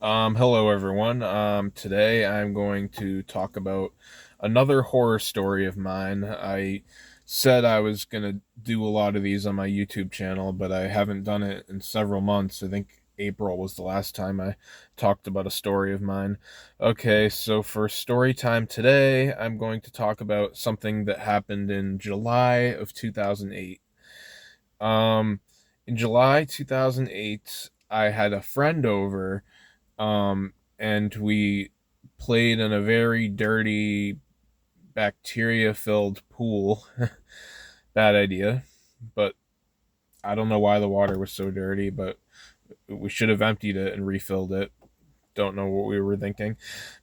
Hello everyone. Today I'm going to talk about another horror story of mine. I said I was gonna do a lot of these on my YouTube channel, but I haven't done it in several months. I think April was the last time I talked about a story of mine. Okay, so for story time today, I'm going to talk about something that happened in July of 2008. Um, in July 2008, I had a friend over and we played in a very dirty, bacteria filled pool. Bad idea, but I don't know why the water was so dirty, but we should have emptied it and refilled it. Don't know what we were thinking.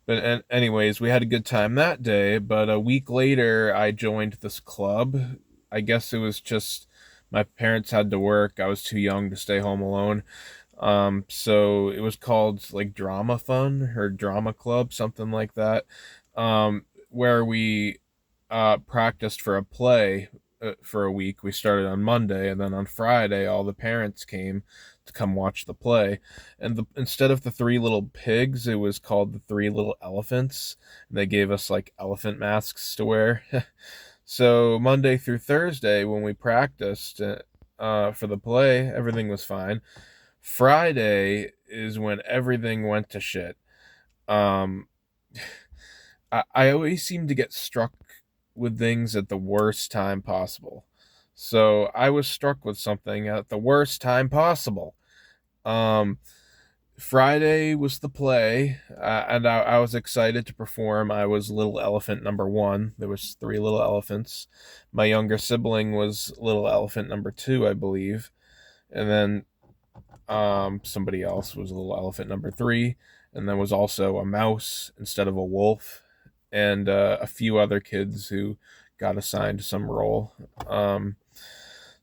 But anyways, we had a good time that day, but a week later I joined this club. I guess it was just my parents had to work. I was too young to stay home alone. So it was called like Drama Fun or Drama Club, something like that. Where we practiced for a play for a week. We started on Monday, and then on Friday, all the parents came to come watch the play. And instead of the three little pigs, it was called the three little elephants. And they gave us like elephant masks to wear. So Monday through Thursday, when we practiced for the play, everything was fine. Friday is when everything went to shit. Um, I always seem to get struck with things at the worst time possible. So I was struck with something at the worst time possible. Um, Friday was the play, and I was excited to perform. I was Little Elephant number one. There was three little elephants. My younger sibling was Little Elephant number two, I believe, and then somebody else was Little Elephant number three, and there was also a mouse instead of a wolf, and a few other kids who got assigned some role. Um,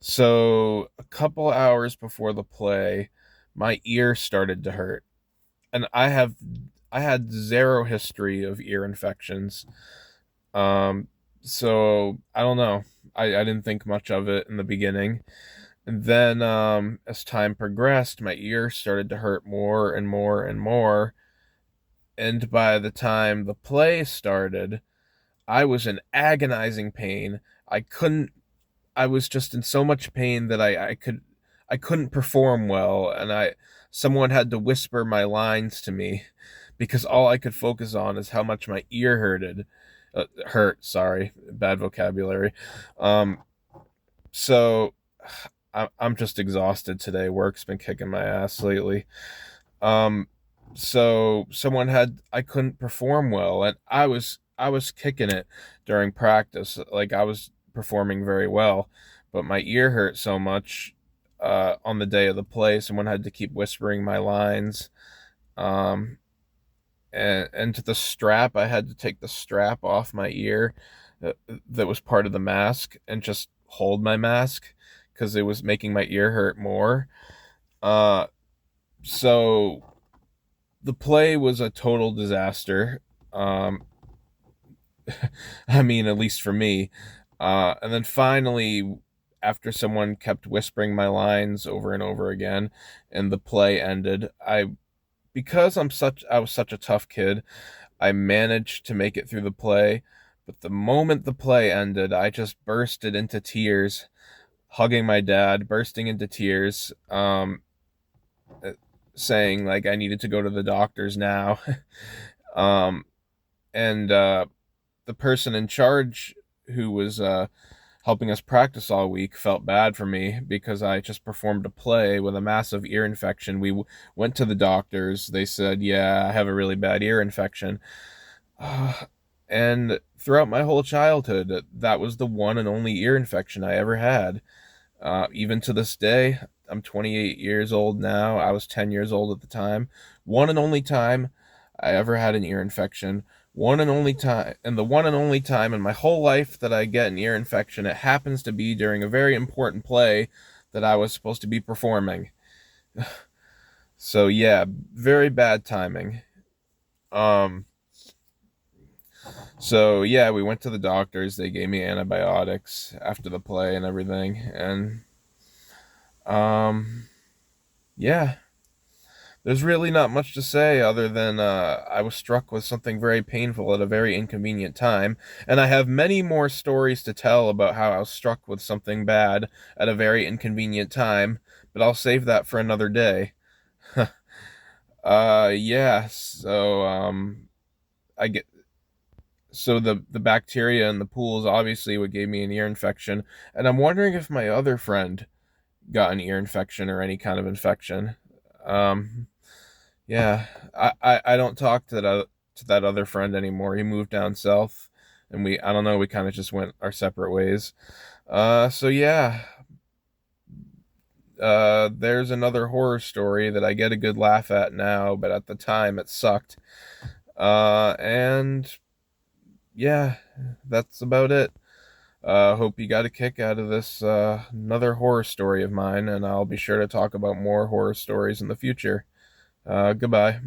so a couple hours before the play, my ear started to hurt, and I had zero history of ear infections. Um, so I don't know. I didn't think much of it in the beginning. And then, as time progressed, my ear started to hurt more and more and more. And by the time the play started, I was in agonizing pain. I couldn't, I was just in so much pain that I couldn't perform well. And someone had to whisper my lines to me because all I could focus on is how much my ear sorry, bad vocabulary. Um, so I'm just exhausted today. Work's been kicking my ass lately. Um, so I couldn't perform well, and I was kicking it during practice. Like I was performing very well, but my ear hurt so much on the day of the play. Someone had to keep whispering my lines. Um, and to the strap, I had to take the strap off my ear that was part of the mask and just hold my mask because it was making my ear hurt more. Uh, so the play was a total disaster. Um, I mean, at least for me. And then finally, after someone kept whispering my lines over and over again, and the play ended, I was such a tough kid, I managed to make it through the play. But the moment the play ended, I just bursted into tears, hugging my dad, bursting into tears, uh, saying like I needed to go to the doctors now. um, and The person in charge who was helping us practice all week felt bad for me because I just performed a play with a massive ear infection. Went to the doctors. They said, "Yeah, I have a really bad ear infection." Uh, and throughout my whole childhood, that was the one and only ear infection I ever had. Even to this day, I'm 28 years old now. I was 10 years old at the time. One and only time I ever had an ear infection. One and only time, and the one and only time in my whole life that I get an ear infection, it happens to be during a very important play that I was supposed to be performing. So yeah, very bad timing. Um, so yeah, we went to the doctors. They gave me antibiotics after the play and everything, and um, yeah, There's really not much to say other than I was struck with something very painful at a very inconvenient time, and I have many more stories to tell about how I was struck with something bad at a very inconvenient time, but I'll save that for another day. Yeah, I get the bacteria in the pool is obviously what gave me an ear infection, and I'm wondering if my other friend got an ear infection or any kind of infection. Um, Yeah, I don't talk to that other friend anymore. He moved down south, and I don't know, we kind of just went our separate ways. So yeah, there's another horror story that I get a good laugh at now, but at the time it sucked. And yeah, that's about it. Hope you got a kick out of this another horror story of mine, and I'll be sure to talk about more horror stories in the future. Goodbye.